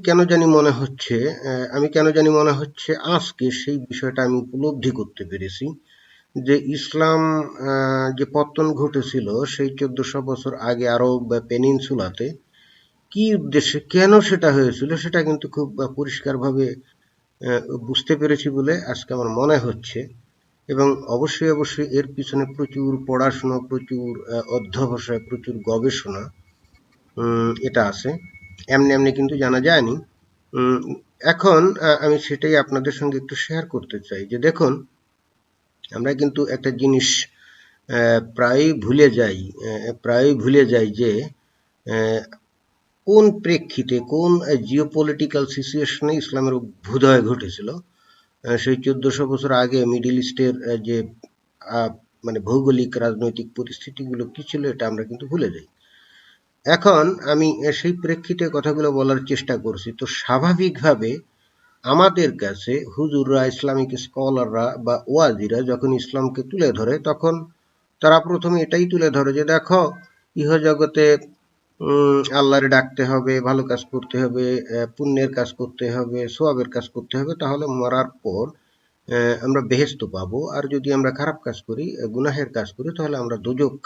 কেন জানি মনে হচ্ছে আজকে সেই বিষয়টা আমি উপলব্ধি করতে পেরেছি যে ইসলাম যে পতন ঘটেছিল সেই 1400 বছর আগে আরব বা পেনিনসুলাতে কি উদ্দেশ্যে কেন সেটা হয়েছিল সেটা কিন্তু খুব পরিষ্কারভাবে বুঝতে পেরেছি বলে আজকে আমার মনে হচ্ছে। এবং অবশ্যই এর পিছনে প্রচুর পড়াশোনা, প্রচুর অধ্যবসায়, প্রচুর গবেষণা এটা আছে। এমনি এমনি কিন্তু জানা যায়নি। উম, এখন আমি সেটাই আপনাদের সঙ্গে একটু শেয়ার করতে চাই যে দেখুন, আমরা কিন্তু একটা জিনিস প্রায়ই ভুলে যাই যে আহ, কোন প্রেক্ষিতে, কোন জিওপলিটিক্যাল সিচুয়েশনে ইসলামের অভ্যুদয় ঘটেছিল। সেই 1400 বছর আগে মিডিল ইস্টের যে মানে ভৌগোলিক রাজনৈতিক পরিস্থিতিগুলো কি ছিল এটা আমরা কিন্তু ভুলে যাই। এখন আমি সেই প্রেক্ষিতে কথাগুলো বলার চেষ্টা করছি। তো স্বাভাবিকভাবে আমাদের কাছে হুজুররা, ইসলামিক স্কলাররা বা ওয়াজিরা যখন ইসলামকে তুলে ধরে তখন তারা প্রথমে এটাই তুলে ধরে যে দেখো, ইহজগতে আল্লাহরে ডাকতে হবে, ভালো কাজ করতে হবে, পুণ্যের কাজ করতে হবে, সোয়াবের কাজ করতে হবে, তাহলে মরার পর আমরা বেহেশত পাবো। আর যদি আমরা খারাপ কাজ করি, গুনাহের কাজ করি, তাহলে আমরা দোজখ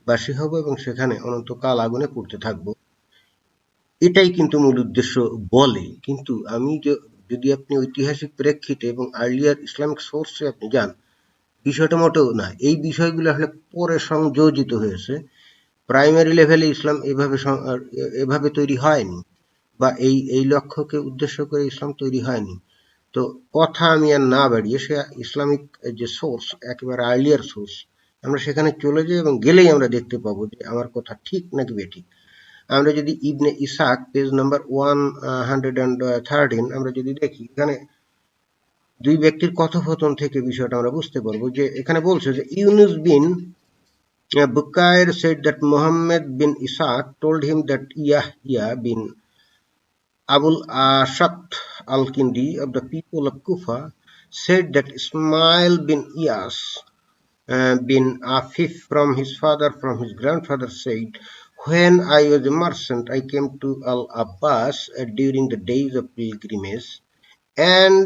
বাসী হব এবং সেখানে অনন্তকাল আগুনে পুড়তে থাকবো। এটাই কিন্তু মূল উদ্দেশ্য বলে। কিন্তু যদি আপনি ঐতিহাসিক প্রেক্ষিতে এবং আর্লিয়ার ইসলামিক সোর্সে আপনি যান, বিষয়টা মোটেও না। এই বিষয়গুলো আসলে পরে সংযোজিত হয়েছে। প্রাইমারি লেভেলে ইসলাম এভাবে তৈরি হয়নি, বা এই লক্ষ্যকে উদ্দেশ্য করে ইসলাম তৈরি হয়নি। তো কথা আমি আর না বাড়িয়ে সে ইসলামিক যে সোর্স, একেবারে আর্লিয়ার সোর্স, আমরা সেখানে চলে যাই এবং গেলেই আমরা দেখতে পাবো যে আমার কথা ঠিক নাকি বেঠিক। আমরা যদি ইবনে ইসাক পেজ নাম্বার 113 আমরা যদি দেখি, এখানে দুই ব্যক্তির কথোপকথন থেকে বিষয়টা আমরা বুঝতে পারবো যে এখানে বলছে যে ইউনুস বিন Bukair said that Muhammad bin Ishaq told him that Yahya bin Abul Ashaq al-Kindi of the people of Kufa said that Ismail bin Iyas bin Afif from his grandfather said, when I was a merchant, I came to Al-Abbas during the days of pilgrimage, and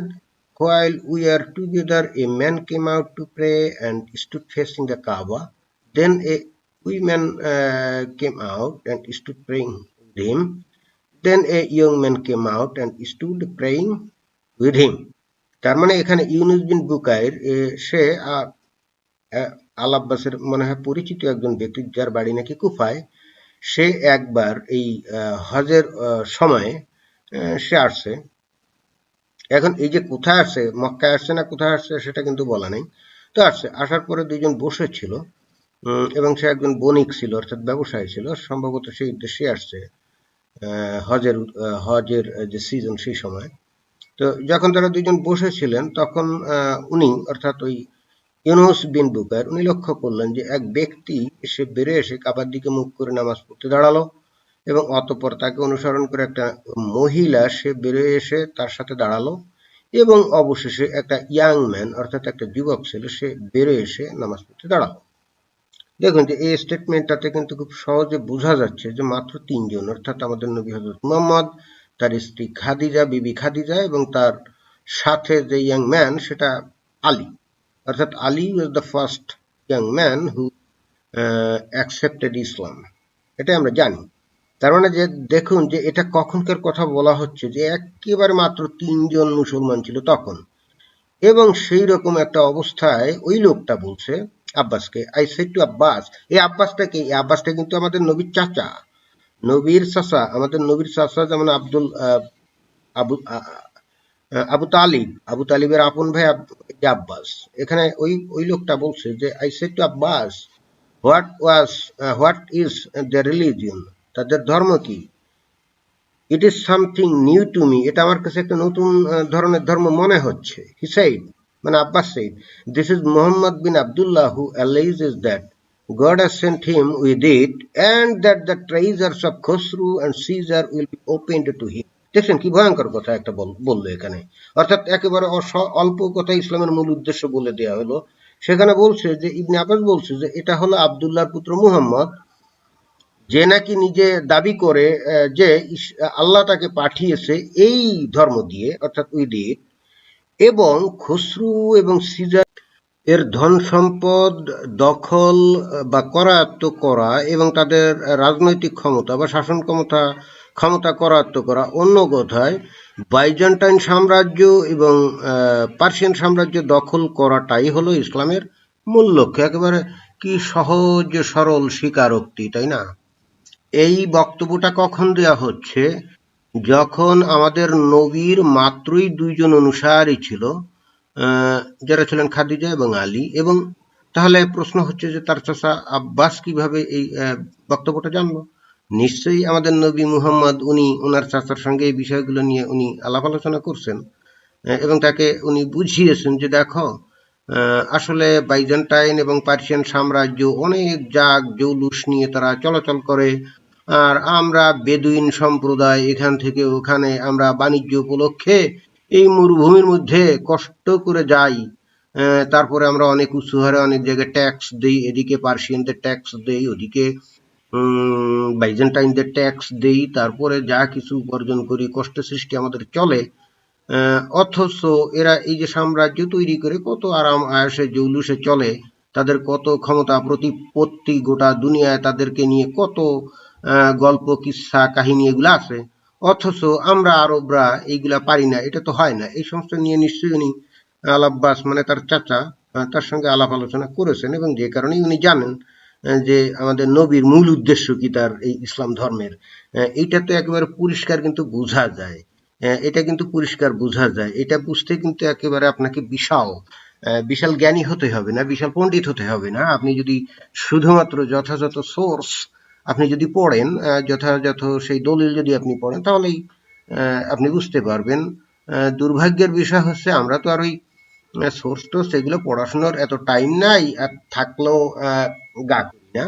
while we were together, a man came out to pray and stood facing the Kaaba. Then a woman came out and stood praying with him. Then a young man came out and stood praying with him. তার মানে এখানে ইউনুস বিন বুকাইর সে আল আব্বাসের মনে হয় পরিচিত একজন ব্যক্তি, যার বাড়ি নাকি কুফায়। সে একবার এই হজের সময়ে সে আসছে। এখন এই যে কোথায় আসছে, মক্কায় আসছে না কোথায় আসছে সেটা কিন্তু বলা নেই। তো আসার পরে দুইজন বসেছিল এবং সে একজন বণিক ছিল, অর্থাৎ ব্যবসায়ী ছিল। সম্ভবত সেই উদ্দেশ্যে আসছে হজের যে সিজন সেই সময়। তো যখন তারা দুইজন বসেছিলেন তখন উনি, অর্থাৎ ওই ইউনুস বিন বুকার, উনি লক্ষ্য করলেন যে এক ব্যক্তি সে বেড়ে এসে কাবার দিকে মুখ করে নামাজ পড়তে দাঁড়ালো এবং অতঃপর তাকে অনুসরণ করে একটা মহিলা সে বেড়ে এসে তার সাথে দাঁড়ালো এবং অবশেষে একটা ইয়াং ম্যান, অর্থাৎ একটা যুবক ছেলে, সে বেড়ে এসে নামাজ পড়তে দাঁড়ালো। দেখুন যে এই স্টেটমেন্টটাতে কিন্তু খুব সহজে বোঝা যাচ্ছে যে মাত্র তিনজন, অর্থাৎ আমাদের নবী হযরত মুহাম্মদ, তার স্ত্রী খাদিজা, বিবি খাদিজা, এবং তার সাথে যে ইয়াং ম্যান সেটা আলী, অর্থাৎ Ali was the first young man who accepted Islam. এটা আমরা জানি। তার মানে যে দেখুন যে এটা কখনকার কথা বলা হচ্ছে যে একেবারে মাত্র তিনজন মুসলমান ছিল তখন, এবং সেই রকম একটা অবস্থায় ওই লোকটা বলছে আব্বাসকে, আই সেড টু আব্বাস। এই আব্বাসটাকে, এই আব্বাসটা কিন্তু আমাদের নবীর চাচা, নবীর চাচা, আমাদের নবীর চাচা, যেমন আবু আবু তালিবের আপন ভাই আব্বাস। এখানে ওই লোকটা বলছে যে I said to Abbas, what is the religion, তাদের ধর্ম কি? It is something new to me, এটা আমার কাছে একটা নতুন ধরনের ধর্ম মনে হচ্ছে। হি সেইড, মানে Abbas said, this is Muhammad bin Abdullah who alleges that God has sent him with it and that the treasures of Khosru and Caesar will be opened to him. দেখছেন কি ভয়ঙ্কর কথা একটা বললো এখানে, অর্থাৎ একেবারে অল্প কথা ইসলামের মূল উদ্দেশ্য বলে দেওয়া হলো। সেখানে বলছে যে ইবনে আব্বাস বলছে যে এটা হলো আবদুল্লাহর পুত্র মুহাম্মদ, যে নাকি নিজে দাবি করে যে আল্লাহ তাকে পাঠিয়েছে এই ধর্ম দিয়ে, অর্থাৎ উইদিত, এবং খসরু এবং সিজার এর ধন সম্পদ দখল বা করায়ত্ত করা এবং তাদের রাজনৈতিক ক্ষমতা বা শাসন ক্ষমতা করায়ত্ত করা, অন্য কথায় বাইজেন্টাইন সাম্রাজ্য এবং পার্সিয়ান সাম্রাজ্য দখল করাটাই হলো ইসলামের মূল লক্ষ্য। একেবারে কি সহজ সরল স্বীকারোক্তি, তাই না? এই বক্তব্যটা কখন দেয়া হচ্ছে? যখন আমাদের নবীর মাত্রই 2 জন অনুসারী ছিল, যারা ছিলেন খাদিজা এবং আলী, এবং তাহলে প্রশ্ন হচ্ছে যে তার চাচা আব্বাস কিভাবে এই বক্তব্যটা জানলো? নিশ্চয়ই আমাদের নবী মুহাম্মদ উনি ওনার চাচার সঙ্গে এই বিষয়গুলো নিয়ে উনি আলাপ আলোচনা করছেন, এবং তাকে উনি বুঝিয়েছেন যে দেখো, আসলে বাইজেন্টাইন এবং পার্সিয়ান সাম্রাজ্য অনেক জাগ জৌলুস নিয়ে তারা চলাচল করে, আর আমরা বেদুইন সম্প্রদায় এখান থেকে ওখানে আমরা বাণিজ্য উপলক্ষে এই মরুভূমির মধ্যে কষ্ট করে যাই, তারপরে আমরা অনেক উঁচু হারে অনেক জায়গায় ট্যাক্স দেই, এদিকে পার্সিয়ানদের ট্যাক্স দেই, ওদিকে বাইজেন্টাইনদের ট্যাক্স দেই, তারপরে যা কিছু উপার্জন করি, কষ্ট সৃষ্টি আমাদের চলে। অথচ এরা এই যে সাম্রাজ্য তৈরি করে কত আরাম আয়াসে জৌলুসে চলে, তাদের কত ক্ষমতা প্রতিপত্তি, গোটা দুনিয়ায় তাদেরকে নিয়ে কত গল্প কিস্সা কাহিনী এগুলো আছে, অথচ আমরা আরবরা এইগুলা পারি না, এটা তো হয় না। এই সমস্ত নিয়ে নিশ্চয়ই উনি আল আব্বাস মানে তার চাচা তার সঙ্গে আলাপ আলোচনা করেছেন, এবং যে কারণেই উনি জানেন যে আমাদের নবীর মূল উদ্দেশ্য কি তার এই ইসলাম ধর্মের। এইটা তো একেবারে পরিষ্কার কিন্তু বোঝা যায়, এটা কিন্তু পরিষ্কার বোঝা যায়। এটা বুঝতে কিন্তু একেবারে আপনাকে বিশাল জ্ঞানী হতে হবে না, বিশাল পণ্ডিত হতে হবে না। আপনি যদি শুধুমাত্র যথাযথ সোর্স আপনি যদি পড়েন, যথাযথ সেই দলিল যদি আপনি পড়েন, তাহলেই আপনি বুঝতে পারবেন। দুর্ভাগ্যের বিষয় হচ্ছে আমরা তো আর ওই সোর্স টোর্স এগুলো পড়াশোনার এত টাইম নাই, আর থাকলেও গা করি না।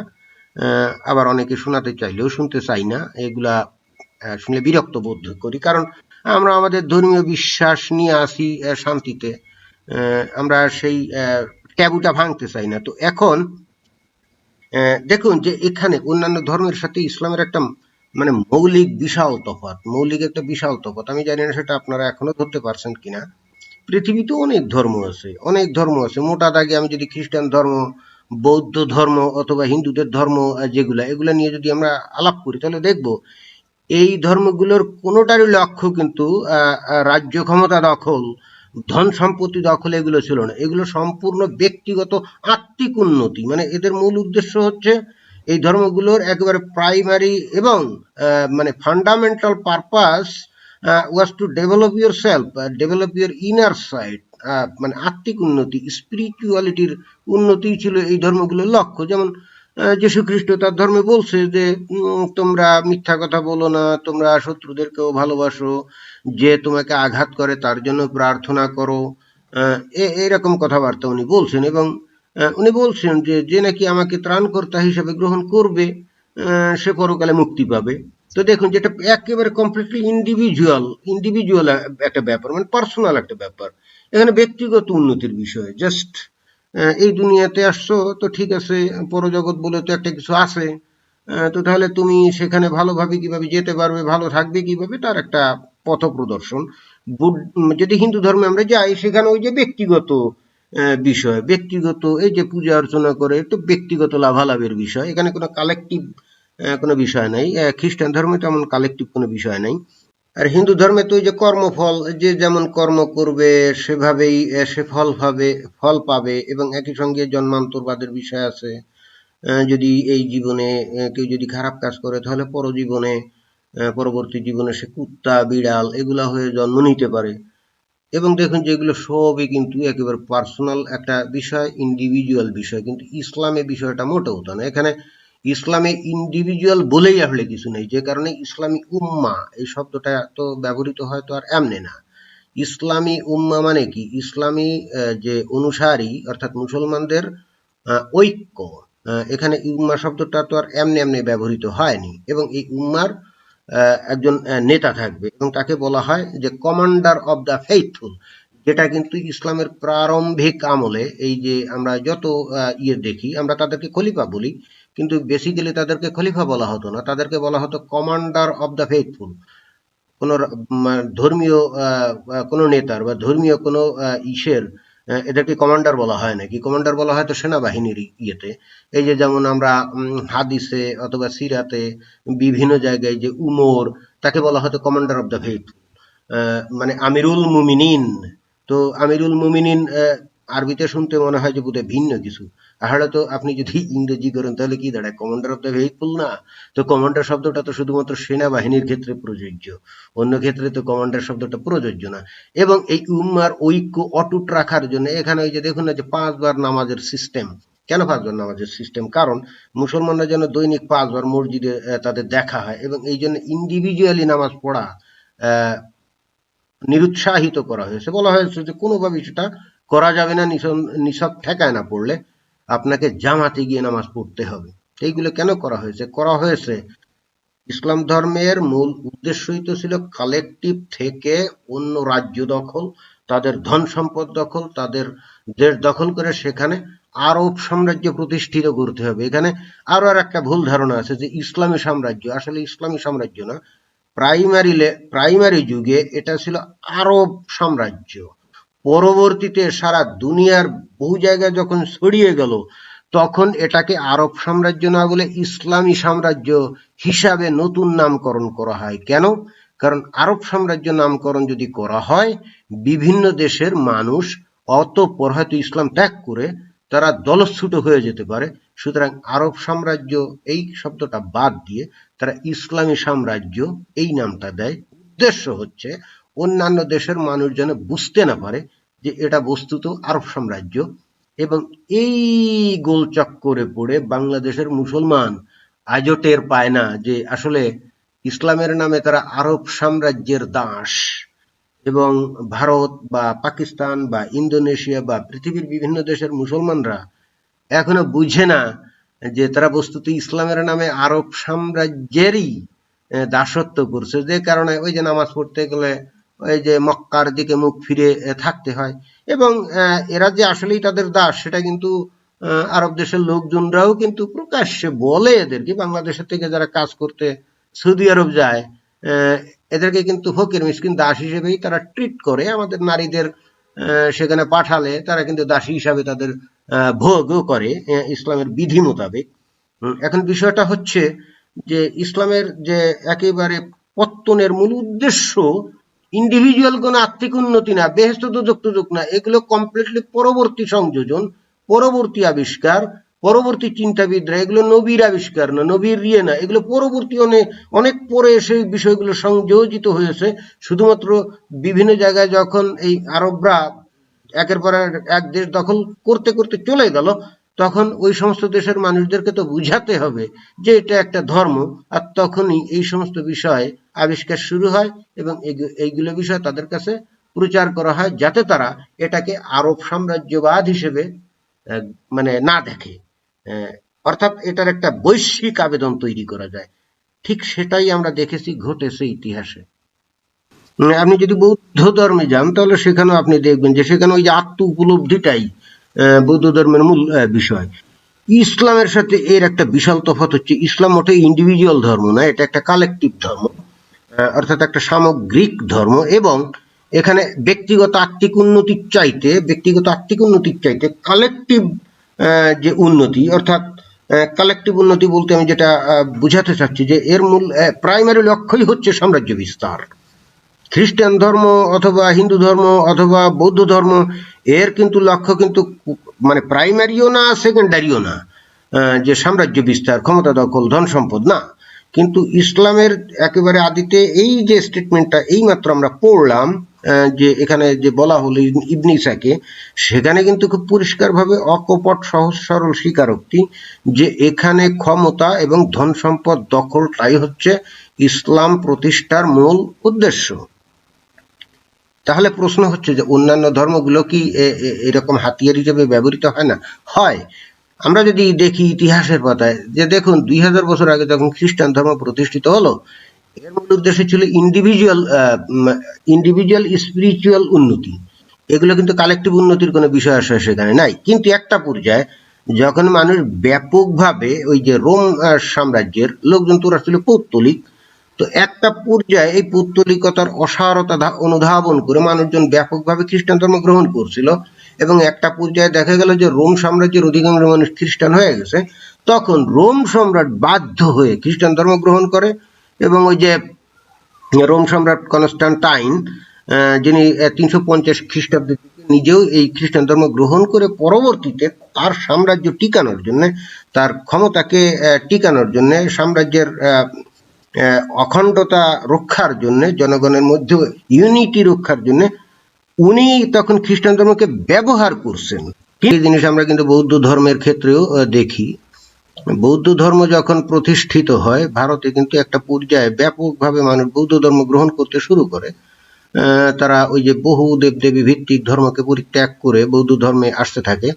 আবার অনেকে শোনাতে চাইলেও শুনতে চাই না, এগুলা শুনলে বিরক্ত বোধ করি, কারণ আমরা আমাদের ধর্মীয় বিশ্বাস নিয়ে আসি শান্তিতে, আমরা সেই ট্যাবুটা ভাঙতে চাই না। তো এখন দেখুন যে এখানে অন্যান্য ধর্মের সাথে ইসলামের একটা মানে মৌলিক একটা বিশাল তফাৎ। আমি জানি না সেটা আপনারা এখনো ধরতে পারছেন কিনা। পৃথিবীতে অনেক ধর্ম আছে। মোটা দাগে আমি যদি খ্রিস্টান ধর্ম, বৌদ্ধ ধর্ম অথবা হিন্দুদের ধর্ম, এগুলা নিয়ে যদি আমরা আলাপ করি, তাহলে দেখব এই ধর্মগুলোর কোনোটারই লক্ষ্য কিন্তু রাজ্য ক্ষমতা দখল, ধন সম্পত্তি দখল এগুলো ছিল না। এগুলো সম্পূর্ণ ব্যক্তিগত আত্মিক উন্নতি। মানে এদের মূল উদ্দেশ্য হচ্ছে এই ধর্মগুলোর একেবারে প্রাইমারি এবং মানে fundamental purpose was to develop your self, develop your inner side, মানে আত্মিক উন্নতি, স্পিরিচুয়ালিটির উন্নতি ছিল এই ধর্মগুলোর লক্ষ্য। যেমন যীশু খ্রিস্ট তার ধর্মে বলছে যে তোমরা মিথ্যা কথা বলো না, তোমরা শত্রুদেরকেও ভালোবাসো, যে তোমাকে আঘাত করে তার জন্য প্রার্থনা করো, এইরকম কথাবার্তা উনি বলছেন। এবং উনি বলছেন যে যে নাকি আমাকে ত্রাণকর্তা হিসেবে গ্রহণ করবে সে পরকালে মুক্তি পাবে। তো দেখুন, যেটা একেবারে কমপ্লিটলি ইন্ডিভিজুয়াল একটা ব্যাপার, মানে পার্সোনাল একটা ব্যাপার। এখানে ব্যক্তিগত উন্নতির বিষয়। জাস্ট এই দুনিয়াতে আসছো তো ঠিক আছে, পরজগৎ বলে তো একটা কিছু আছে, তো তাহলে তুমি সেখানে ভালোভাবে কিভাবে যেতে পারবে, ভালো থাকবে কিভাবে, তার একটা পথ প্রদর্শন। যদি হিন্দু ধর্মে আমরা যাই, সেখানে ওই যে ব্যক্তিগত বিষয়, ব্যক্তিগত এই যে পূজা অর্চনা করে, একটু ব্যক্তিগত লাভালাভের বিষয়, এখানে কোনো কালেকটিভ কোনো বিষয় নাই। খ্রিস্টান ধর্মে তেমন কালেকটিভ কোনো বিষয় নাই। আর হিন্দু ধর্মে তো ওই যে কর্মফল, যে যেমন কর্ম করবে সেভাবেই সে ফল পাবে, এবং একই সঙ্গে জন্মান্তরবাদের বিষয় আছে। যদি এই জীবনে কেউ যদি খারাপ কাজ করে, তাহলে পরবর্তী জীবনে সে কুত্তা বিড়াল এগুলা হয়ে জন্ম নিতে পারে। এবং দেখুন যে এগুলো সবই কিন্তু একেবারে পার্সোনাল একটা বিষয়, ইন্ডিভিজুয়াল বিষয়। কিন্তু ইসলামে বিষয়টা মোটেও তা না। এখানে ইসলামে ইন্ডিভিজুয়াল বলেই আসলে কিছু নেই, যে কারণে ইসলামী উম্মা এই শব্দটা তো ব্যবহৃত হয় তো আর এমনি না। ইসলামী উম্মা মানে কি? ইসলামী যে অনুসারী, অর্থাৎ মুসলমানদের ঐক্য। এখানে উম্মা শব্দটা তো আর এমনি এমনি ব্যবহৃত হয়নি। এবং এই উম্মার একজন নেতা থাকবে, এবং তাকে বলা হয় যে কমান্ডার অব দ্য ফেইথফুল, যেটা কিন্তু ইসলামের প্রারম্ভিক আমলে এই যে আমরা যত দেখি, আমরা তাদেরকে খলিফা বলি, কিন্তু বেসিক্যালি তাদেরকে খলিফা বলা হতো না, তাদেরকে বলা হতো কমান্ডার অব দ্য ফেইথফুল। কোন ধর্মীয় কোন নেতার বা ধর্মীয় কোন ইসের এদেরকে কমান্ডার বলা হয় নাকি? কমান্ডার বলা হয় তো সেনাবাহিনীর ইয়েতে। এই যে যেমন আমরা হাদিসে অথবা সিরাতে বিভিন্ন জায়গায় যে উমর, তাকে বলা হতো কমান্ডার অব দ্য ফেইথফুল, মানে আমিরুল মুমিনিন। তো আমিরুল মুমিনিন আরবিতে শুনতে মনে হয় যে বোধহয় ভিন্ন কিছু, আসলে তো আপনি যদি ইংরেজি করেন তাহলে কি দাঁড়ায়, কমান্ডার অফ দ্য ফেইথফুল না? তো কমান্ডার শব্দটা তো শুধুমাত্র সেনাবাহিনীর ক্ষেত্রে প্রযোজ্য, অন্য ক্ষেত্রে তো কমান্ডার শব্দটা প্রযোজ্য না। এবং এই উম্মার ঐক্য অটুট রাখার জন্য এখানে ওই যে দেখুন না যে 5 বার নামাজের সিস্টেম। কেন 5 বার নামাজের সিস্টেম? কারণ মুসলমানরা যেন দৈনিক 5 বার মসজিদে তাদের দেখা হয়, এবং এই জন্য ইন্ডিভিজুয়ালি নামাজ পড়া নিরুৎসাহিত করা হয়েছে। বলা হয়েছে যে কোনোভাবে সেটা করা যাবে না, নিছক ঠেকায় না পড়লে আপনাকে জামাতে গিয়ে নামাজ পড়তে হবে। এইগুলো কেন করা হয়েছে? করা হয়েছে ইসলাম ধর্মের মূল উদ্দেশ্যই তো ছিল কালেকটিভ থেকে অন্য রাজ্য দখল, তাদের ধন সম্পদ দখল, তাদের দেশ দখল করে সেখানে আরব সাম্রাজ্য প্রতিষ্ঠিত করতে হবে। এখানে আরো আর একটা ভুল ধারণা আছে যে ইসলামী সাম্রাজ্য, আসলে ইসলামী সাম্রাজ্য না, প্রাইমারি যুগে এটা ছিল আরব সাম্রাজ্য। পরবর্তীতে সারা দুনিয়ার বহু জায়গায় যখন ছড়িয়ে গেল, তখন এটাকে আরব সাম্রাজ্য না বলে ইসলামী সাম্রাজ্য হিসাবে নতুন নামকরণ করা হয়। কেন? কারণ আরব সাম্রাজ্য নামকরণ যদি করা হয়, বিভিন্ন দেশের মানুষ অতঃপর হয়তো ইসলাম ত্যাগ করে তারা দলচ্যুত হয়ে যেতে পারে। সুতরাং আরব সাম্রাজ্য এই শব্দটা বাদ দিয়ে তারা ইসলামী সাম্রাজ্য এই নামটা দেয়। উদ্দেশ্য হচ্ছে অন্যান্য দেশের মানুষ যেন বুঝতে না পারে যে এটা বস্তুত আরব সাম্রাজ্য। এবং এই গোলচক্করে পড়ে বাংলাদেশের মুসলমান আজও টের পায় না যে আসলে ইসলামের নামে তারা আরব সাম্রাজ্যের দাস। এবং ভারত বা পাকিস্তান বা ইন্দোনেশিয়া বা পৃথিবীর বিভিন্ন দেশের মুসলমানরা এখনো বুঝে না যে তারা বস্তুত ইসলামের নামে আরব সাম্রাজ্যেরই দাসত্ব করছে। যে কারণে ওই যে নামাজ পড়তে গেলে ওই যে মক্কার দিকে মুখ ফিরে থাকতে হয়। এবং এরা যে আসলেই তাদের দাস সেটা কিন্তু আরব দেশের লোকজনরাও কিন্তু প্রকাশ্যে বলে এদেরকে। বাংলাদেশের থেকে যারা কাজ করতে সৌদি আরব যায়, এদেরকে কিন্তু ফকির মিসকিন দাস হিসেবেই তারা ট্রিট করে। আমাদের নারীদের সেখানে পাঠালে তারা কিন্তু দাসী হিসাবে তাদের ভোগও করে ইসলামের বিধি মোতাবেক। এখন বিষয়টা হচ্ছে যে ইসলামের যে একেবারে পত্তনের মূল উদ্দেশ্য ইন্ডিভিজুয়াল কোন আত্মিক উন্নতি না, বেহেশত দোজখ না, এগুলো কমপ্লিটলি পরবর্তী সংযোজন, পরবর্তী আবিষ্কার, পরবর্তী চিন্তাবিদরা, এগুলো নবীর আবিষ্কার না, নবীর না, এগুলো পরবর্তী অনেক পরে এসে বিষয়গুলো সংযোজিত হয়েছে। শুধুমাত্র বিভিন্ন জায়গায় যখন এই আরবরা একের পর এক দেশ দখল করতে করতে চলে গেল, তখন ওই সমস্ত দেশের মানুষদেরকে তো বুঝাতে হবে যে এটা একটা ধর্ম, আর তখনই এই সমস্ত বিষয় আবিষ্কার শুরু হয় এবং এইগুলো বিষয় তাদের কাছে প্রচার করা হয় যাতে তারা এটাকে আরব সাম্রাজ্যবাদ হিসেবে মানে না দেখে, অর্থাৎ এটার একটা বৈশ্বিক আবেদন তৈরি করা যায়। ঠিক সেটাই আমরা দেখেছি ঘটেছে ইতিহাসে। আপনি যদি বৌদ্ধ ধর্মে যান তাহলে সেখানেও আপনি দেখবেন যে সেখানে ওই যে আত্ম উপলব্ধিটাই বৌদ্ধ ধর্মের মূল বিষয়। ইসলামের সাথে এর একটা বিশাল তফাৎ হচ্ছে, ইসলাম মোটেই ইন্ডিভিজুয়াল ধর্ম না, এটা একটা কালেকটিভ ধর্ম, অর্থাৎ একটা সামগ্রিক ধর্ম। এবং এখানে ব্যক্তিগত আত্মিক উন্নতির চাইতে কালেকটিভ যে উন্নতি, অর্থাৎ কালেকটিভ উন্নতি বলতে আমি যেটা বুঝাতে চাচ্ছি যে এর মূল প্রাইমারি লক্ষ্যই হচ্ছে সাম্রাজ্য বিস্তার। খ্রিস্টান ধর্ম অথবা হিন্দু ধর্ম অথবা বৌদ্ধ ধর্ম, এর কিন্তু লক্ষ্য কিন্তু মানে প্রাইমারিও না সেকেন্ডারিও না যে সাম্রাজ্য বিস্তার, ক্ষমতা দখল, ধন সম্পদ না। কিন্তু ইসলামের একেবারে আদিতে এই যে স্টেটমেন্টটা এইমাত্র আমরা পড়লাম, যে এখানে যে বলা হলো ইবনে ইসাকে, সেখানে কিন্তু খুব পরিষ্কারভাবে অকপট সহজ সরল স্বীকারোক্তি যে এখানে ক্ষমতা এবং ধন সম্পদ দখলটাই হচ্ছে ইসলাম প্রতিষ্ঠার মূল উদ্দেশ্য। তাহলে প্রশ্ন হচ্ছে যে অন্যান্য ধর্মগুলো কি এরকম হাতিয়ার হিসেবে ব্যবহৃত হয় না? হয়। আমরা যদি দেখি ইতিহাসের পাতায় যে দেখুন 2000 বছর আগে যখন খ্রিস্টান ধর্ম প্রতিষ্ঠিত হলো, এর মূল উদ্দেশ্য ছিল ইন্ডিভিজুয়াল স্পিরিচুয়াল উন্নতি। এগুলো কিন্তু কালেকটিভ উন্নতির কোনো বিষয় আসে সেখানে নাই। কিন্তু একটা পর্যায়ে যখন মানুষ ব্যাপকভাবে ওই যে রোম সাম্রাজ্যের লোকজন তো ছিল পৌত্তলিক, তো একটা পর্যায়ে এই পৌত্তলিকতার অসারতা অনুধাবন করে মানুষজন ব্যাপকভাবে খ্রিস্টান ধর্ম গ্রহণ করছিল, এবং একটা পর্যায়ে দেখা গেল যে রোম সাম্রাজ্যের অধিকাংশ মানুষ খ্রিস্টান হয়ে গেছে। তখন রোম সম্রাট বাধ্য হয়ে খ্রিস্টান ধর্ম গ্রহণ করে, এবং ওই যে রোম সম্রাট কনস্টান্টাইন, যিনি 350 খ্রিস্টাব্দে নিজেও এই খ্রিস্টান ধর্ম গ্রহণ করে পরবর্তীতে তার সাম্রাজ্য টিকানোর জন্য, তার ক্ষমতাকে টিকানোর জন্য, সাম্রাজ্যের অখণ্ডতা রক্ষার জন্য, জনগণের মধ্যে ইউনিটি রক্ষার জন্য উনি তখন খ্রিস্টান ধর্মকে ব্যবহার করছেন। এই জিনিস আমরা কিন্তু বৌদ্ধ ধর্মের ক্ষেত্রেও দেখি। বৌদ্ধ ধর্ম যখন প্রতিষ্ঠিত হয় ভারতে, কিন্তু একটা পর্যায়ে ব্যাপকভাবে মানুষ বৌদ্ধ ধর্ম গ্রহণ করতে শুরু করে। তারা ওই যে বহু দেবদেবী ভিত্তিক ধর্মকে পরিত্যাগ করে বৌদ্ধ ধর্মে আসতে থাকে,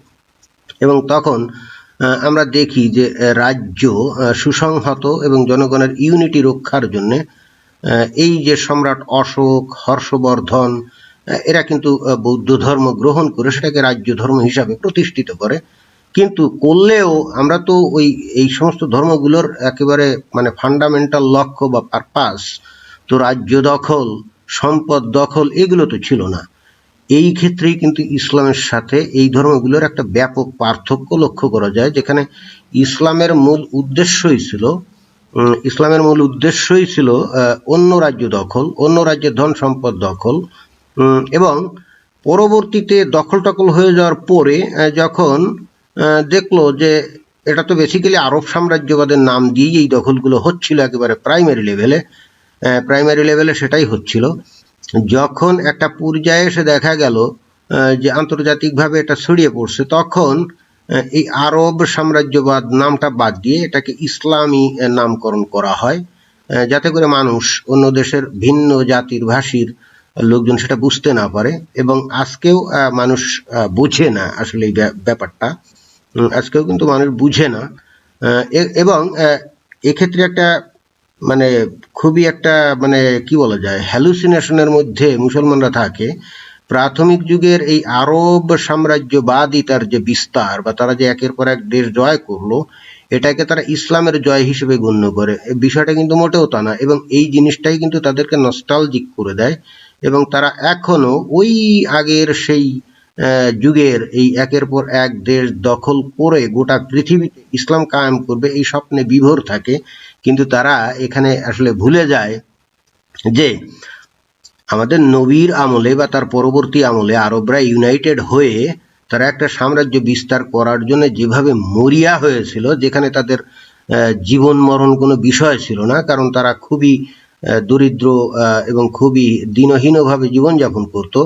এবং তখন আমরা দেখি যে রাজ্য সুসংহত এবং জনগণের ইউনিটি রক্ষার জন্য এই যে সম্রাট অশোক, হর্ষবর্ধন, এরা কিন্তু বৌদ্ধ ধর্ম গ্রহণ করে সেটাকে রাজ্য ধর্ম হিসাবে প্রতিষ্ঠিত করে। কিন্তু করলেও আমরা তো ওই এই সমস্ত ধর্মগুলোর একেবারে মানে ফান্ডামেন্টাল লক্ষ্য বা পারপাস তো রাজ্য দখল, সম্পদ দখল, এগুলো তো ছিল না। এই ক্ষেত্রেই কিন্তু ইসলামের সাথে এই ধর্মগুলোর একটা ব্যাপক পার্থক্য লক্ষ্য করা যায়, যেখানে ইসলামের মূল উদ্দেশ্যই ছিল অন্য রাজ্য দখল, অন্য রাজ্যের ধন সম্পদ দখল, এবং পরবর্তীতে দখল টখল হয়ে যাওয়ার পরে যখন দেখলো যে এটা তো বেসিক্যালি আরব সাম্রাজ্যবাদের নাম দিয়েই এই দখলগুলো হচ্ছিল, একেবারে প্রাইমারি লেভেলে সেটাই হচ্ছিল। যখন একটা পর্যায়ে এসে দেখা গেল যে আন্তর্জাতিকভাবে এটা ছড়িয়ে পড়ছে, তখন এই আরব সাম্রাজ্যবাদ নামটা বাদ দিয়ে এটাকে ইসলামী নামকরণ করা হয়, যাতে করে মানুষ অন্য দেশের ভিন্ন জাতির ভাষীর লোকজন সেটা বুঝতে না পারে। এবং আজকেও মানুষ বুঝে না আসলে এই ব্যাপারটা, আজকেও কিন্তু মানুষ বুঝে না। এবং এক্ষেত্রে একটা মানে খুবই একটা মানে কি বলা যায়, হ্যালুসিনেশনের মধ্যে মুসলমানরা থাকে। প্রাথমিক যুগের এই আরব সাম্রাজ্যবাদিতার যে বিস্তার বা তারা যে একের পর এক দেশ জয় করলো, এটাকে তারা ইসলামের জয় হিসেবে গণ্য করে। বিষয়টা কিন্তু মোটেও তা না, এবং এই জিনিসটাই কিন্তু তাদেরকে নস্টালজিক করে দেয়, এবং তারা এখনো ওই আগের সেই যুগের এই একের পর এক দেশ দখল করে গোটা পৃথিবীতে ইসলাম কায়েম করবে এই স্বপ্নে বিভোর থাকে। কিন্তু তারা এখানে আসলে ভুলে যায় যে আমাদের নবীর আমলে বা তার পরবর্তী আমলে আরবরা ইউনাইটেড হয়ে তারা একটা সাম্রাজ্য বিস্তার করার জন্য যেভাবে মরিয়া হয়েছিল, যেখানে তাদের জীবন মরণ কোনো বিষয় ছিল না, কারণ তারা খুবই দরিদ্র এবং খুবই দীনহীনভাবে জীবনযাপন করত।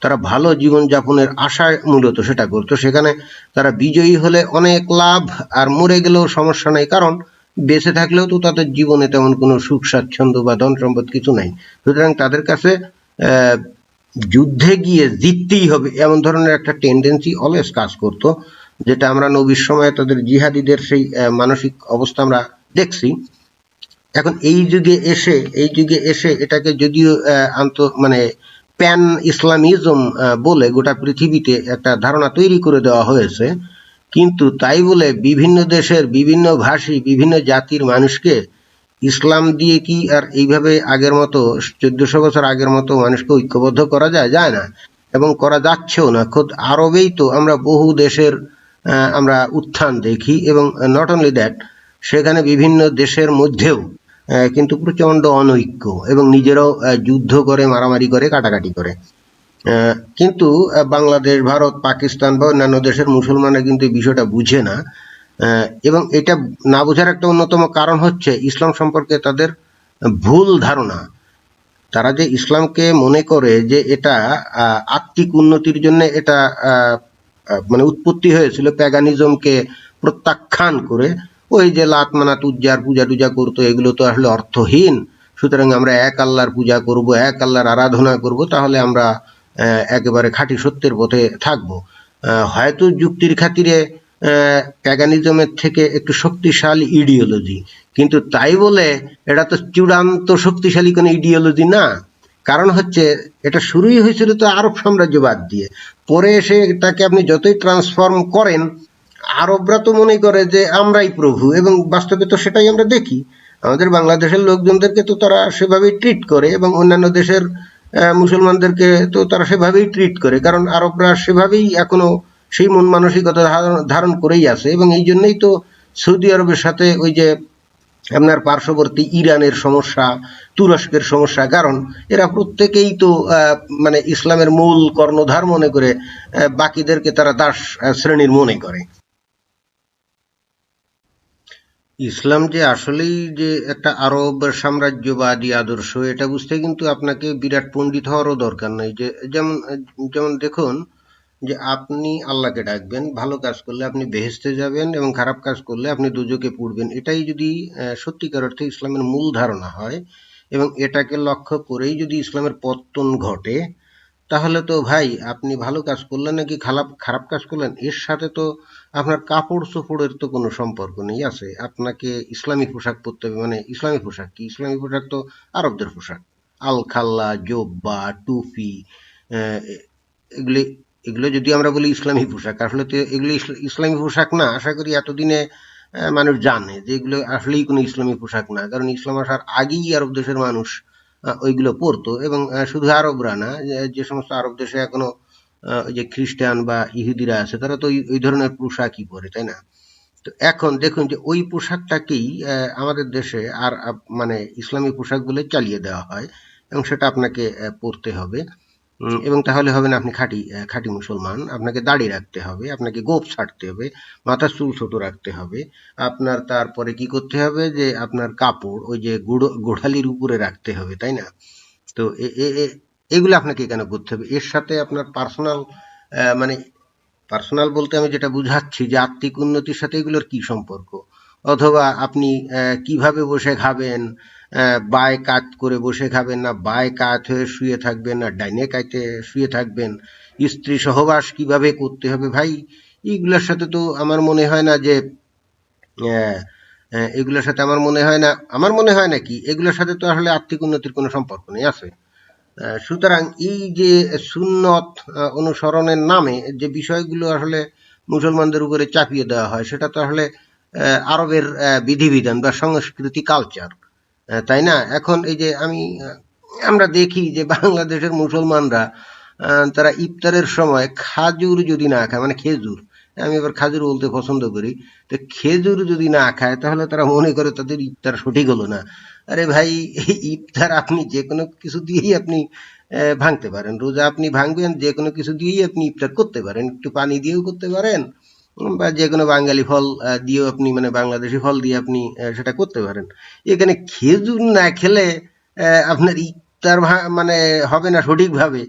তারা ভালো জীবনযাপনের আশায় মূলত সেটা করত। সেখানে তারা বিজয়ী হলে অনেক লাভ, আর মরে গেলেও সমস্যা নাই, কারণ বেঁচে থাকলেও তো তাদের জীবনে তেমন কোনো সুখ স্বাচ্ছন্দ্য বা ধন সম্পদ কিছু নাই। সুতরাং তাদের কাছে যুদ্ধে গিয়ে জিততেই হবে এমন ধরনের একটা টেন্ডেন্সি অলওয়েজ কাজ করত, যেটা আমরা নবীর সময় তাদের জিহাদিদের সেই মানসিক অবস্থা আমরা দেখছি। এখন এই যুগে এসে এটাকে যদিও মানে প্যান ইসলামিজম বলে গোটা পৃথিবীতে একটা ধারণা তৈরি করে দেওয়া হয়েছে, কিন্তু তাই বলে বিভিন্ন দেশের বিভিন্ন ভাষী বিভিন্ন জাতির মানুষকে ইসলাম দিয়ে কি আর এইভাবে আগের মতো 1400 বছর আগের মতো মানুষকে ঐক্যবদ্ধ করা যায় না, এবং করা যাচ্ছেও না। খোদ আরবেই তো আমরা বহু দেশের আমরা উত্থান দেখি, এবং নট অনলি দ্যাট, সেখানে বিভিন্ন দেশের মধ্যেও কিন্তু প্রচণ্ড অনৈক্য, এবং নিজেরাও যুদ্ধ করে, মারামারি করে, কাটাকাটি করে। কিন্তু বাংলাদেশ, ভারত, পাকিস্তান বা অন্যান্য দেশের মুসলমানরা কিন্তু এই বিষয়টা বুঝে না, এবং এটা না বোঝার একটা অন্যতম কারণ হচ্ছে ইসলাম সম্পর্কে তাদের ভুল ধারণা। তারা যে ইসলামকে মনে করে যে এটা আত্মিক উন্নতির জন্য এটা মানে উৎপত্তি হয়েছিল প্যাগানিজমকে প্রত্যাখ্যান করে, ওই যে লাত মানাত উজ্জার পূজা টুজা করতো, এগুলো তো আসলে অর্থহীন, সুতরাং আমরা এক আল্লাহর পূজা করব, এক আল্লাহর আরাধনা করব, তাহলে আমরা একেবারে খাঁটি সত্যের পথে থাকব। হয়তো যুক্তির খাতিরে প্যাগানিজমের থেকে একটু শক্তিশালী ইডিওলজি, কিন্তু তাই বলে এটা তো চূড়ান্ত শক্তিশালী কোনো ইডিওলজি না। কারণ হচ্ছে এটা শুরুই হয়েছিল তো আরব সাম্রাজ্যবাদ দিয়ে, পরে এসে এটাকে আপনি যতই ট্রান্সফর্ম করেন আরবরা তো মনে করে যে আমরাই প্রভু, এবং বাস্তবে তো সেটাই আমরা দেখি। আমাদের বাংলাদেশের লোকজনদেরকে তো তারা সেভাবেই ট্রিট করে, এবং অন্যান্য দেশের মুসলমানদেরকে তো তারা সেভাবেই ট্রিট করে, কারণ আরবরা সেভাবেই এখনো সেই মন মানসিকতা ধারণ করেই আছে। এবং এই জন্যই তো সৌদি আরবের সাথে ওই যে আপনার পার্শ্ববর্তী ইরানের সমস্যা, তুরস্কের সমস্যা, কারণ এরা প্রত্যেকেই তো মানে ইসলামের মূল কর্ণধার মনে করে বাকিদেরকে তারা দাস শ্রেণীর মনে করে। ইসলাম যে আসলেই যে একটা আরব সাম্রাজ্যবাদী আদর্শ, এটা বুঝতে কিন্তু আপনাকে বিরাট পণ্ডিত হওয়ারও দরকার নাই। যে যেমন যেমন দেখুন, যে আপনি আল্লাহকে ডাকবেন, ভালো কাজ করলে আপনি বেহেশতে যাবেন এবং খারাপ কাজ করলে আপনি দুজকে পড়বেন, এটাই যদি সত্যিকার অর্থে ইসলামের মূল ধারণা হয়, এবং এটাকে লক্ষ্য করেই যদি ইসলামের পতন ঘটে, তাহলে তো ভাই আপনি ভালো কাজ করলেন নাকি খারাপ খারাপ কাজ করলেন, এর সাথে তো আপনার কাপড় চোপড়ের তো কোনো সম্পর্ক নেই। আছে আপনাকে ইসলামী পোশাক পরতে হবে, মানে ইসলামী পোশাক কি? ইসলামী পোশাক তো আরবদের পোশাক, আল খাল্লা, জোব্বা, টুপি, আহ, এগুলি এগুলো যদি আমরা বলি ইসলামী পোশাক, আসলে তো এগুলো ইসলামী পোশাক না। আশা করি এতদিনে মানুষ জানে যে এগুলো আসলেই কোনো ইসলামী পোশাক না, কারণ ইসলাম আসার আগেই আরব দেশের মানুষ ওইগুলো পরতো। এবং শুধু আরবরা না, যে সমস্ত আরব দেশে এখনো ওই যে খ্রিস্টান বা ইহুদিরা আছে, তারা তো ওই ধরনের পোশাকই পরে, তাই না? তো এখন দেখুন যে ওই পোশাকটাকেই আমাদের দেশে আর মানে ইসলামী পোশাক বলে চালিয়ে দেওয়া হয়, এবং সেটা আপনাকে পরতে হবে। এবং তাহলে হবে না আপনি খাঁটি খাঁটি মুসলমান। আপনাকে দাড়ি রাখতে হবে, আপনাকে গোঁফ ছাড়তে হবে, মাথার চুল ছোট রাখতে হবে। আপনার তারপরে কি করতে হবে, যে আপনার কাপড় ওই যে গোড়ালির উপরে রাখতে হবে, তাই না? তো এগুলো আপনাকে কেন করতে হবে? এর সাথে আপনার পার্সোনাল মানে পার্সোনাল বলতে আমি যেটা বুঝাচ্ছি, যে আত্মিক উন্নতির সাথে এগুলোর কি সম্পর্ক? অথবা আপনি কিভাবে বসে খাবেন, বাঁয়ে কাত করে বসে খাবেন, না বাঁয়ে কাত হয়ে শুয়ে থাকবেন, না ডাইনে কাতে শুয়ে থাকবেন, স্ত্রী সহবাস কিভাবে করতে হবে, ভাই এইগুলোর সাথে তো আমার মনে হয় না যে আহ, এগুলোর সাথে আমার মনে হয় না কি এগুলোর সাথে তো আসলে আর্থিক উন্নতির কোনো সম্পর্ক নেই। আছে সুতরাং এই যে সুন্নত অনুসরণের নামে যে বিষয়গুলো আসলে মুসলমানদের উপরে চাপিয়ে দেওয়া হয়, সেটা তো আসলে আরবের বিধিবিধান বা সংস্কৃতি, কালচার, তাই না? এখন এই যে আমরা দেখি যে বাংলাদেশের মুসলমানরা তারা ইফতারের সময় খাজুর যদি না খায়, মানে খেজুর, আমি আবার খাজুর বলতে পছন্দ করি, তো খেজুর যদি না খায় তাহলে তারা মনে করে তাদের ইফতার সঠিক হলো না। আরে ভাই, এই ইফতার আপনি যে কোনো কিছু দিয়েই আপনি ভাঙতে পারেন। রোজা আপনি ভাঙবেন যে কোনো কিছু দিয়েই আপনি ইফতার করতে পারেন, একটু পানি দিয়েও করতে পারেন, বা যে কোনো বাঙালি ফল দিয়েও আপনি, মানে বাংলাদেশি ফল দিয়ে আপনি সেটা করতে পারেন। এখানে খেজুর না খেলে আপনার ইফতার মানে হবে না সঠিকভাবে।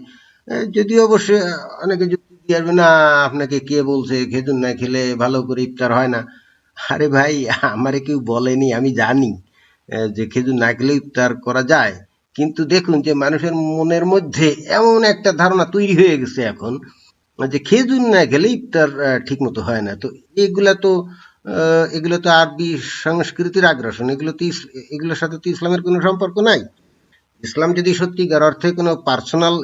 যদিও অবশ্যই অনেকে যুক্তি দিয়ে আসবে, না আপনাকে কে বলছে খেজুর না খেলে ভালো করে ইফতার হয় না? আরে ভাই, আমারে কেউ বলেনি, আমি জানি যে খেজুর না খেলে ইফতার করা যায়। কিন্তু দেখুন যে মানুষের মনের মধ্যে এমন একটা ধারণা তৈরি হয়ে গেছে এখন, যে খেজুর না খেলে ইফতার ঠিক মতো হয় না। তো এগুলো তো আরবি সংস্কৃতির আগ্রাসন, এগুলোর সাথে তো ইসলামের কোনো সম্পর্ক নাই। ইসলাম যদি সত্যিকার অর্থে কোনো পার্সোনাল,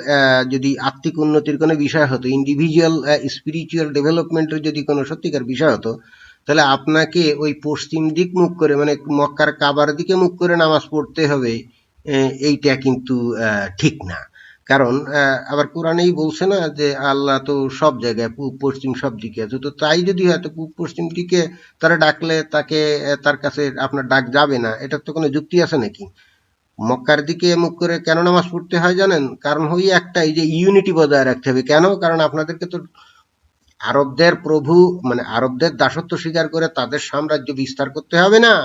যদি আত্মিক উন্নতির কোনো বিষয় হতো, ইন্ডিভিজুয়াল স্পিরিচুয়াল ডেভেলপমেন্টের যদি কোনো সত্যিকার বিষয় হতো, তাহলে আপনাকে ওই পশ্চিম দিক মুখ করে, মানে মক্কার কাবার দিকে মুখ করে নামাজ পড়তে হবে, এইটা কিন্তু ঠিক না। কারণ আবার কোরআনেই বলছে না যে আল্লাহ তো সব জায়গায়, পূব পশ্চিম সব দিকে আছে। তো তাই যদি হয়, তো পূব পশ্চিম দিকে তারা ডাকলে তাকে তার কাছে আপনার ডাক যাবে না, এটার তো কোনো যুক্তি আছে নাকি? মক্কার দিকে মুখ করে কেন নামাজ পড়তে হয় জানেন? কারণ ওই একটাই, যে ইউনিটি বজায় রাখতে হবে। কেন? কারণ আপনাদেরকে তো আরবদের প্রভু, মানে আরবদের দাসত্ব স্বীকার করে তাদের সাম্রাজ্য বিস্তার করতে হবে না?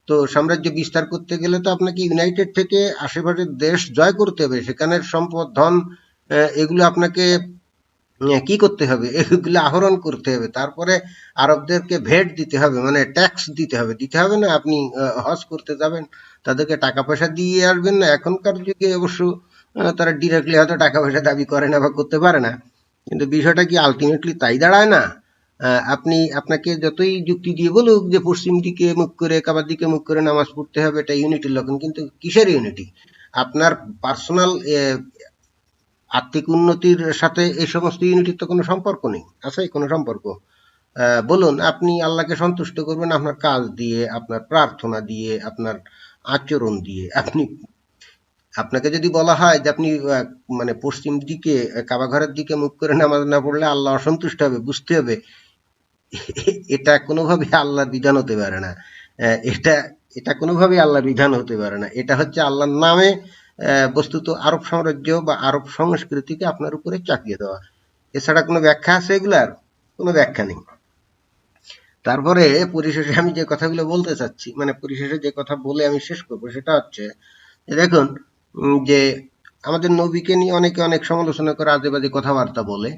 তো সাম্রাজ্য বিস্তার করতে গেলে তো আপনাকে ইউনাইটেড থেকে আশেপাশের দেশ জয় করতে হবে, সেখানের সম্পদ, ধন, এগুলো আপনাকে কি করতে হবে, এগুলো আহরণ করতে হবে। তারপরে আরবদেরকে ভেট দিতে হবে, মানে ট্যাক্স দিতে হবে। দিতে হবে না? আপনি হজ করতে যাবেন, তাদেরকে টাকা পয়সা দিয়ে আসবেন না? এখনকার যুগে অবশ্য তারা ডিরেক্টলি হয়তো টাকা পয়সা দাবি করে না বা করতে পারে না, কিন্তু বিষয়টা কি আলটিমেটলি তাই দাঁড়ায় না? আপনি, আপনাকে যতই যুক্তি দিয়ে বলুক যে পশ্চিম দিকে মুখ করে, কাবার দিকে মুখ করে নামাজ পড়তে হবে, এটা ইউনিটির লক্ষণ, কিন্তু কিসের ইউনিটি? আপনার পার্সোনাল আর্থিক উন্নতির সাথে এই সমস্ত ইউনিটির তো কোনো সম্পর্ক নেই। আছে কোনো সম্পর্ক? বলুন, আপনি আল্লাহকে সন্তুষ্ট করবেন আপনার কাজ দিয়ে, আপনার প্রার্থনা দিয়ে, আপনার আচরণ দিয়ে। আপনাকে যদি বলা হয় যে আপনি মানে পশ্চিম দিকে কাবা ঘরের দিকে মুখ করে নামাজ না পড়লে আল্লাহ অসন্তুষ্ট হবে, বুঝতে হবে এটা কোনোভাবে আল্লাহর বিধান হতে পারে না। এটা এটা কোনোভাবেই আল্লাহর বিধান হতে পারে না। এটা হচ্ছে আল্লাহর নামে বস্তুত আরব সাম্রাজ্য বা আরব সংস্কৃতিকে আপনার উপরে চাপিয়ে দেওয়া। এছাড়া কোনো ব্যাখ্যা আছে এগুলার? কোনো ব্যাখ্যা নেই। তারপরে পরিশেষে আমি যে কথাগুলো বলতে চাচ্ছি, মানে পরিশেষে যে কথা বলে আমি শেষ করবো সেটা হচ্ছে যে দেখুন, যে আমাদের নবীকে নিয়ে অনেকে অনেক সমালোচনা করে, আজে বাজে কথাবার্তা বলে।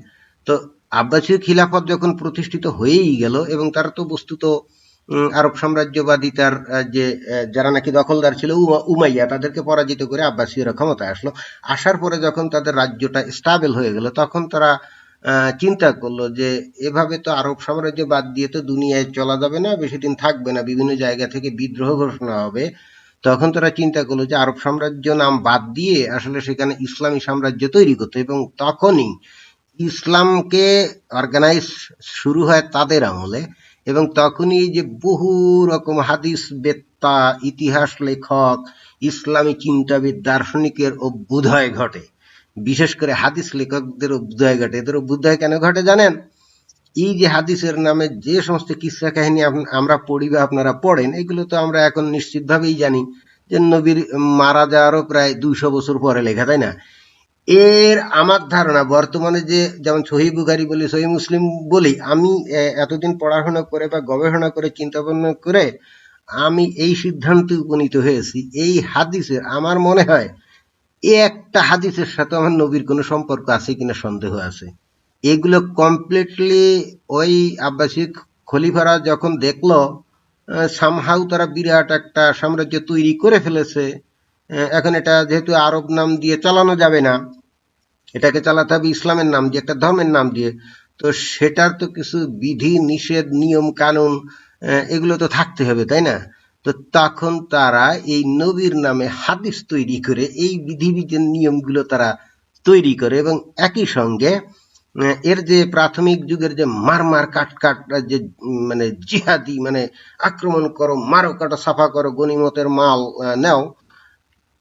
তো আব্বাসীয় খিলাফত যখন প্রতিষ্ঠিত হয়েই গেল এবং তারা তো বস্তুত আরব সাম্রাজ্যবাদী তার যে যারা নাকি দখলদার ছিল উমাইয়া, তাদেরকে পরাজিত করে আব্বাসীয়রা ক্ষমতায় আসলো। আসার পরে যখন তাদের রাজ্যটা স্টাবেল হয়ে গেল, তখন তারা চিন্তা করলো যে এভাবে তো আরব সাম্রাজ্য বাদ দিয়ে তো দুনিয়ায় চলা যাবে না, বেশি দিন থাকবে না, বিভিন্ন জায়গা থেকে বিদ্রোহ ঘোষণা হবে। তখন তারা চিন্তা করলো যে আরব সাম্রাজ্য নাম বাদ দিয়ে আসলে সেখানে ইসলামী সাম্রাজ্য তৈরি করতে, এবং তখনই ইসলামকে অর্গানাইজ শুরু হয় তাদের আমলে। এবং তখনই যে বহু রকম হাদিস বেত্তা, ইতিহাস লেখক, ইসলামী চিন্তাবিদ, দার্শনিকের অভ্যুদয় ঘটে। বিশেষ করে হাদিস লেখকদের অভ্যুদয় ঘটে। এদের অভ্যুদয় কেন ঘটে জানেন? এই যে হাদিসের নামে যে সমস্ত কিসসা কাহিনী আমরা পড়ি বা আপনারা পড়েন, এগুলো তো আমরা এখন নিশ্চিতভাবেই জানি যে নবীর মারা যাওয়ারও প্রায় 200 বছর পরে লেখা, তাই না? এর আমার ধারণা বর্তমানে যে যেমন সহি বুখারী বলি, সহি মুসলিম বলি, আমি এতদিন পড়াশোনা করে বা গবেষণা করে চিন্তা ভাবনা করে আমি এই সিদ্ধান্তে উপনীত হয়েছি, এই হাদিসের আমার মনে হয় এই একটা হাদিসের সাথে আমার নবীর কোনো সম্পর্ক আছে কিনা সন্দেহ আছে। এগুলো কমপ্লিটলি ওই আব্বাসিক খলিফারা যখন দেখলো সামহাউ তারা বিরাট একটা সাম্রাজ্য তৈরি করে ফেলেছে, এখন এটা যেহেতু আরব নাম দিয়ে চালানো যাবে না, এটাকে চালাতে হবে ইসলামের নাম দিয়ে, একটা ধর্মের নাম দিয়ে, তো সেটার তো কিছু বিধি নিষেধ, নিয়ম কানুন এগুলো তো থাকতে হবে, তাই না? তো তখন তারা এই নবীর নামে হাদিস তৈরি করে এই বিধিবিধান নিয়মগুলো তারা তৈরি করে, এবং একই সঙ্গে এর যে প্রাথমিক যুগের যে মার কাট কাট যে মানে জিহাদি, মানে আক্রমণ করো, মারো কাটো, সাফা করো, গনিমতের মাল নাও,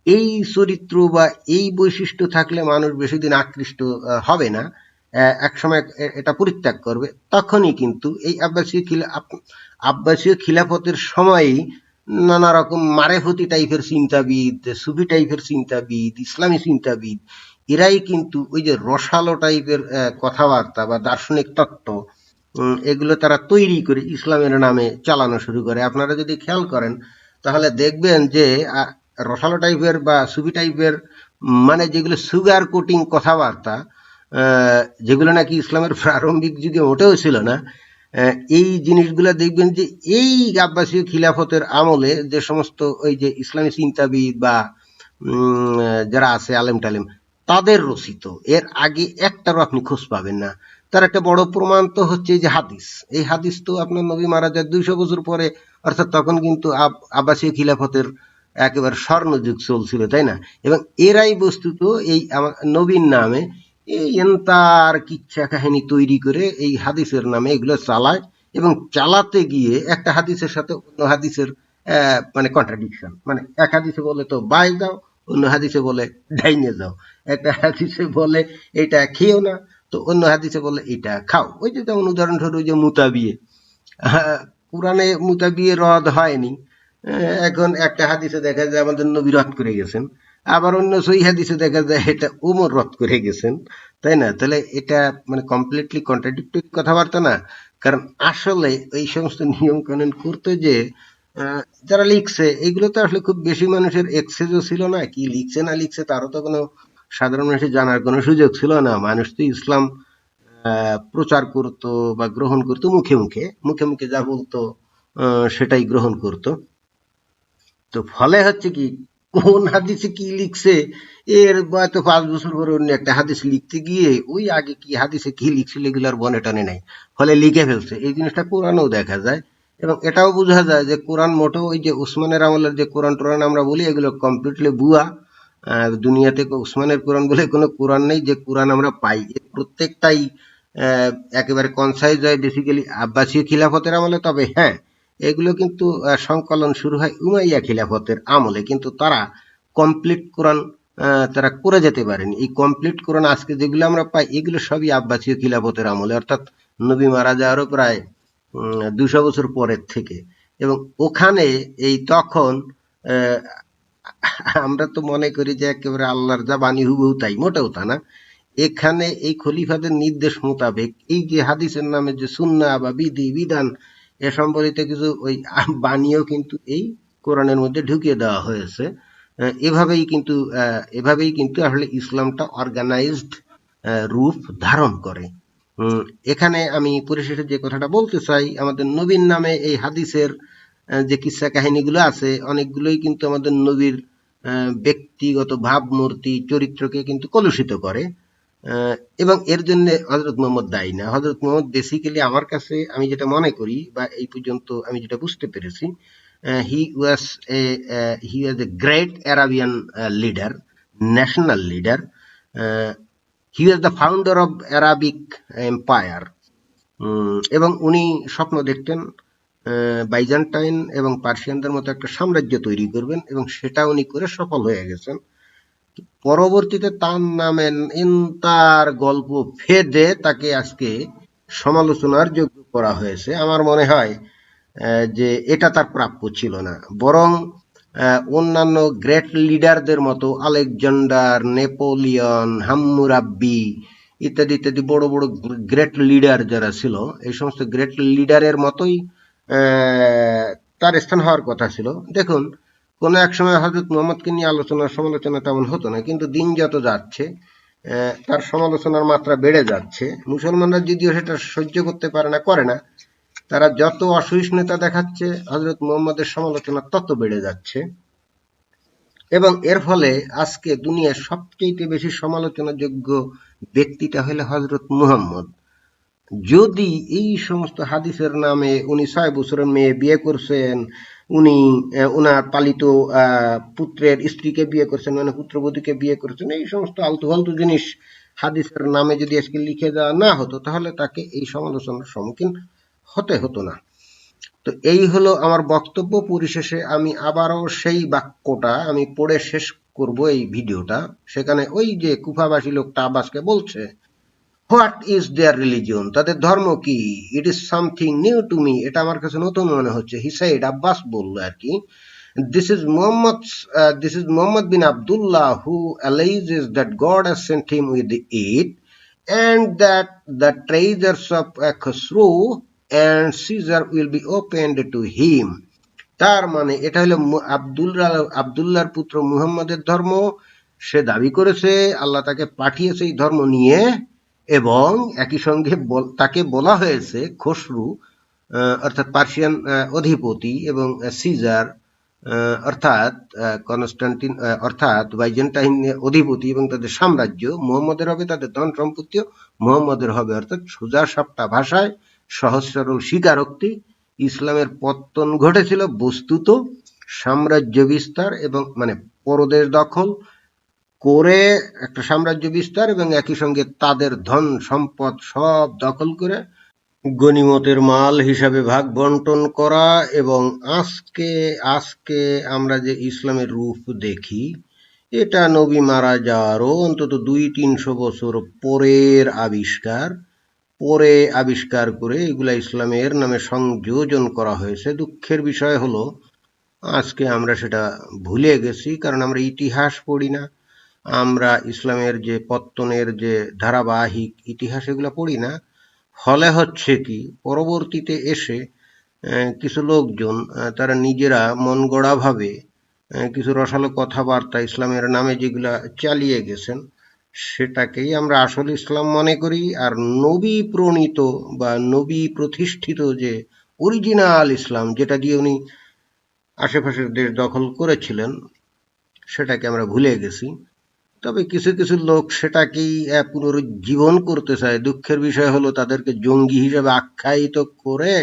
এই চরিত্র বা এই বৈশিষ্ট্য থাকলে মানুষ বেশি দিন আকৃষ্ট হবে না, একসময় এটা পরিত্যাগ করবে। তখনই কিন্তু এই আব্বাসীয় খিলাফতের সময়ই নানা রকম মারেফতি টাইপের চিন্তাবিদ, সুফি টাইপের চিন্তাবিদ, ইসলামী চিন্তাবিদ, এরাই কিন্তু ওই যে রসালো টাইপের কথাবার্তা বা দার্শনিক তত্ত্ব এগুলো তারা তৈরি করে ইসলামের নামে চালানো শুরু করে। আপনারা যদি খেয়াল করেন তাহলে দেখবেন যে রসালো টাইপের বা সুফি টাইপের, মানে যেগুলো সুগার কোটিং কথাবার্তা, যেগুলো নাকি ইসলামের প্রারম্ভিক যুগে মোটেও ছিল না, এই জিনিসগুলো দেখবেন যে এই আব্বাসীয় খিলাফতের আমলে যে সমস্ত ওই যে ইসলামী চিন্তাবিদ বা যারা আছে আলেম টালেম, তাদের রচিত। এর আগে একটারও আপনি খোঁজ পাবেন না। তার একটা বড় প্রমাণ তো হচ্ছে যে হাদিস। এই হাদিস তো আপনার নবী মারা যায় 200 বছর পরে, অর্থাৎ তখন কিন্তু আব্বাসীয় খিলাফতের একেবারে স্বর্ণযুগ চলছিল, তাই না? এবং এরাই বস্তুত এই নবীর নামে এই এন্তার কিচ্ছা কাহিনী তৈরি করে এই হাদিসের নামে এগুলো চালায়, এবং চালাতে গিয়ে একটা হাদিসের সাথে অন্য হাদিসের মানে কন্ট্রাডিকশন, মানে এক হাদিসে বলে তো বাই যাও, অন্য হাদিসে বলে ডাইনে যাও, একটা হাদিসে বলে এটা খেও না, তো অন্য হাদিসে বলে এটা খাও। ওই যে যেমন উদাহরণস্বরূপ ওই যে মুতাবিয়ে, কোরআনে মুতাবিয়ে রদ হয়নি, এখন একটা হাদিসে দেখা যায় আমাদের নবী রদ করে গেছেন, আবার অন্য সহি হাদিসে দেখা যায় এটা ওমর রদ করে গেছেন, তাই না? তাহলে এটা মানে কমপ্লিটলি কন্ট্রাডিক্টরি কথাবার্তা না? কারণ আসলে এই সমস্ত নিয়ম কানুন করতে যে যারা লিখছে এগুলো তো আসলে খুব বেশি মানুষের এক্সেসও ছিল না, কি লিখছে না লিখছে তারও তো কোনো সাধারণ মানুষের জানার কোনো সুযোগ ছিল না। মানুষ তো ইসলাম প্রচার করতো বা গ্রহণ করতো মুখে মুখে, মুখে মুখে যা বলতো সেটাই গ্রহণ করতো। তো ফলে হচ্ছে কি, কোন হাদিসে কি লিখছে এর হয়তো 5 বছর পরে অন্য একটা হাদিস লিখতে গিয়ে ওই আগে কি হাদিসে কি লিখছিল এগুলো আর বনে টানে নাই, ফলে লিখে ফেলছে। এই জিনিসটা কোরআনেও দেখা যায়, এবং এটাও বোঝা যায় যে কোরআন মোটেও ওই যে উসমানের আমলের যে কোরআন টোরআন আমরা বলি এগুলো কমপ্লিটলি ভুয়া। দুনিয়াতে উসমানের কোরআন বলে কোনো কোরআন নেই, যে কোরআন আমরা পাই প্রত্যেকটাই একেবারে কনসাইজ হয় বেসিক্যালি আব্বাসীয় খিলাফতের আমলে। তবে হ্যাঁ, এগুলো কিন্তু সংকলন শুরু হয় উমাইয়া খিলাফতের আমলে, কিন্তু তারা কমপ্লিট কোরআন তারা করে যেতে পারেনি। এই কমপ্লিট কোরআন আজকে যেগুলো আমরা পাই এগুলো সবই আব্বাসীয় খিলাফতের আমলে, অর্থাৎ নবী মারা যাওয়ারও প্রায় 200 বছর পরের থেকে। এবং ওখানে এই তখন আমরা তো মনে করি যে একেবারে আল্লাহর যা বাণী হুবহু তাই, মোটেও তা না। এখানে এই খলিফাদের নির্দেশ মোতাবেক এই যে হাদিসের নামে যে সুন্নাহ বা বিধি বিধান এ সম্পর্কিত কিছু ওই বাণীও কিন্তু এই কোরআনের মধ্যে ঢুকিয়ে দেওয়া হয়েছে। এভাবেই কিন্তু আসলে ইসলামটা অর্গানাইজড রূপ ধারণ করে। এখানে আমি পরিশেষে যে কথাটা বলতে চাই, আমাদের নবীর নামে এই হাদিসের যে কিসসা কাহিনীগুলো আছে অনেকগুলোই কিন্তু আমাদের নবীর ব্যক্তিগত ভাবমূর্তি চরিত্রকে কিন্তু কলুষিত করে, এবং এর জন্য হযরত মুহাম্মদ দায়ী না। হযরত মুহাম্মদ বেসিক্যালি আমার কাছে আমি যেটা মনে করি বা এই পর্যন্ত আমি যেটা বুঝতে পেরেছি, he was a great Arabian leader, national leader. He was the founder of Arabic Empire. এবং উনি স্বপ্ন দেখতেন বাইজান্টাইন এবং পার্সিয়ানদের মতো একটা সাম্রাজ্য তৈরি করবেন, এবং সেটা উনি করে সফল হয়ে গেছেন। পরবর্তীতে তার নামে তার গল্প ফেদে তাকে আজকে সমালোচনার যোগ্য করা হয়েছে। আমার মনে হয় যে এটা তার প্রাপ্য ছিল না, বরং অন্যান্য গ্রেট লিডারদের মতো আলেকজান্ডার, নেপোলিয়ন, হাম্মুরাব্বি ইত্যাদি ইত্যাদি বড় বড় গ্রেট লিডার যারা ছিল, এই সমস্ত গ্রেট লিডারের মতোই তার স্থান হওয়ার কথা ছিল। দেখুন, কোনো এক সময় হযরত মুহাম্মদকে নিয়ে আলোচনা সমালোচনা তেমন হতো না, কিন্তু দিন যত যাচ্ছে তার সমালোচনার মাত্রা বেড়ে যাচ্ছে। মুসলমানরা যদিও সেটা সহ্য করতে পারে না, করে না, তারা যত অসহিষ্ণুতা দেখাচ্ছে হযরত মুহাম্মদের সমালোচনা তত বেড়ে যাচ্ছে, এবং এর ফলে আজকে দুনিয়ার সবচেয়ে বেশি সমালোচনাযোগ্য ব্যক্তিটা হলো হযরত মুহাম্মদ। যদি এই সমস্ত হাদিসের নামে উনি 6 বছরের মেয়ে বিয়ে করছেন, উনি ওনার পালিত পুত্রের স্ত্রীকে বিয়ে করছেন, মানে পুত্রবধূকে বিয়ে করছেন, এই সমস্ত আলতু ফালতু জিনিস হাদিসের নামে যদি আজকে লিখে দেওয়া না হতো তাহলে তাকে এই সমালোচনার সম্মুখীন হতে হতো না। তো এই হলো আমার বক্তব্য। পরিশেষে আমি আবারও সেই বাক্যটা আমি পড়ে শেষ করব এই ভিডিওটা। সেখানে ওই যে কুফাবাসী লোকটা আব্বাসকে বলছে, হোয়াট ইজ দেয়ার রিলিজিয়ন, তাদের ধর্ম কি, it is something new to me, এটা আমার কাছে নতুন মনে হচ্ছে। হি সেড, আব্বাস বলল আর কি, this is Muhammad bin Abdullah who alleges that God has sent him with it and that the treasures of Khosrow and Caesar will be opened to him. তার মানে এটা হলো আব্দুল্লাহর পুত্র মুহাম্মদের ধর্ম। সে দাবি করেছে আল্লাহ তাকে পাঠিয়েছে এই ধর্ম নিয়ে, এবং একই সঙ্গে তাকে বলা হয়েছে খসরু অর্থাৎ পার্সিয়ান অধিপতি এবং সিজার অর্থাৎ কনস্টান্টিন অর্থাৎ বাইজেন্টাইন অধিপতি এবং তাদের সাম্রাজ্য মুহাম্মদের হবে, তাদের ধন সম্পত্তিও মুহাম্মদের হবে। অর্থাৎ সোজা সাপটা ভাষায় সহজ সরল স্বীকারোক্তি, ইসলামের পতন ঘটেছিল বস্তুত সাম্রাজ্য বিস্তার এবং মানে পরদেশ দখল করে একটা সাম্রাজ্য বিস্তার, এবং একই সঙ্গে তাদের ধন সম্পদ সব দখল করে গনিমতের মাল হিসাবে ভাগ বন্টন করা। এবং আজকে আমরা যে ইসলামের রূপ দেখি এটা নবী মারা যাওয়ারও অন্তত 200-300 বছর পরে আবিষ্কার করে এগুলা ইসলামের নামে সংযোজন করা হয়েছে। দুঃখের বিষয় হলো আজকে আমরা সেটা ভুলে গেছি, কারণ আমরা ইতিহাস পড়ি না, আমরা ইসলামের যে পত্তনের যে ধারাবাহিক ইতিহাস এগুলো পড়ি না। ফলে হচ্ছে কি, পরবর্তীতে এসে কিছু লোকজন তারা নিজেরা মন গড়া ভাবে কিছু রসালো কথাবার্তা ইসলামের নামে যেগুলা চালিয়ে গেছেন সেটাকেই আমরা আসল ইসলাম মনে করি। আর নবী প্রণীত বা নবী প্রতিষ্ঠিত যে অরিজিনাল ইসলাম, যেটা দিয়ে উনি আশেপাশের দেশ দখল করেছিলেন, সেটাকে আমরা ভুলে গেছি। তবে কিছু কিছু লোক সেটাকেই পুনরুজ্জীবন করতে চায়। দুঃখের বিষয় হলো তাদেরকে জঙ্গি হিসেবে আখ্যায়িত করে